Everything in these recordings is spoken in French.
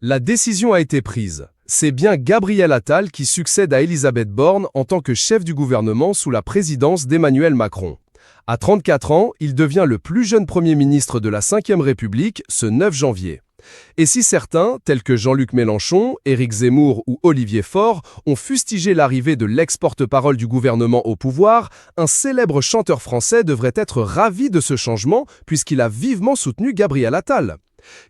La décision a été prise. C'est bien Gabriel Attal qui succède à Elisabeth Borne en tant que chef du gouvernement sous la présidence d'Emmanuel Macron. À 34 ans, il devient le plus jeune Premier ministre de la Ve République ce 9 janvier. Et si certains, tels que Jean-Luc Mélenchon, Éric Zemmour ou Olivier Faure, ont fustigé l'arrivée de l'ex-porte-parole du gouvernement au pouvoir, un célèbre chanteur français devrait être ravi de ce changement puisqu'il a vivement soutenu Gabriel Attal.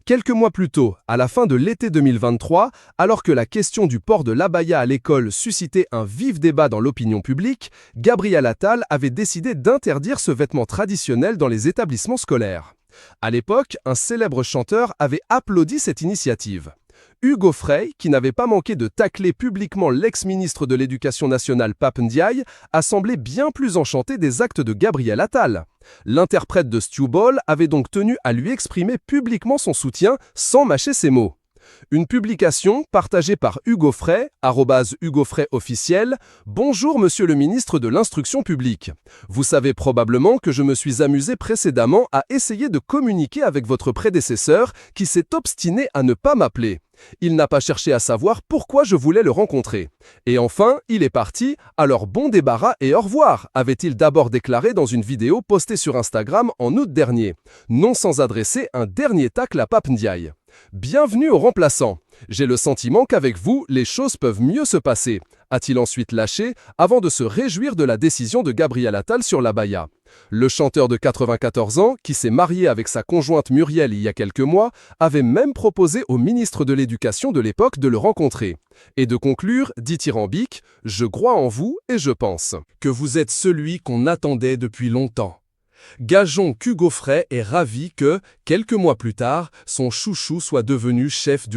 Quelques mois plus tôt, à la fin de l'été 2023, alors que la question du port de l'abaya à l'école suscitait un vif débat dans l'opinion publique, Gabriel Attal avait décidé d'interdire ce vêtement traditionnel dans les établissements scolaires. À l'époque, un célèbre chanteur avait applaudi cette initiative. Hugo Frey, qui n'avait pas manqué de tacler publiquement l'ex-ministre de l'Éducation nationale Pape Ndiaye, a semblé bien plus enchanté des actes de Gabriel Attal. L'interprète de Stu Ball avait donc tenu à lui exprimer publiquement son soutien sans mâcher ses mots. Une publication partagée par Hugo Frey, @HugoFreyOfficiel. Bonjour monsieur le ministre de l'Instruction publique. Vous savez probablement que je me suis amusé précédemment à essayer de communiquer avec votre prédécesseur qui s'est obstiné à ne pas m'appeler. Il n'a pas cherché à savoir pourquoi je voulais le rencontrer. Et enfin, il est parti, alors bon débarras et au revoir, avait-il d'abord déclaré dans une vidéo postée sur Instagram en août dernier, non sans adresser un dernier tacle à Pape Ndiaye. Bienvenue au remplaçant. J'ai le sentiment qu'avec vous, les choses peuvent mieux se passer, a-t-il ensuite lâché avant de se réjouir de la décision de Gabriel Attal sur l'abaya. Le chanteur de 94 ans, qui s'est marié avec sa conjointe Muriel il y a quelques mois, avait même proposé au ministre de l'Éducation de l'époque de le rencontrer. Et de conclure, dithyrambique, « Je crois en vous et je pense que vous êtes celui qu'on attendait depuis longtemps ». Gageons qu'Hugo Frey est ravi que, quelques mois plus tard, son chouchou soit devenu chef du gouvernement.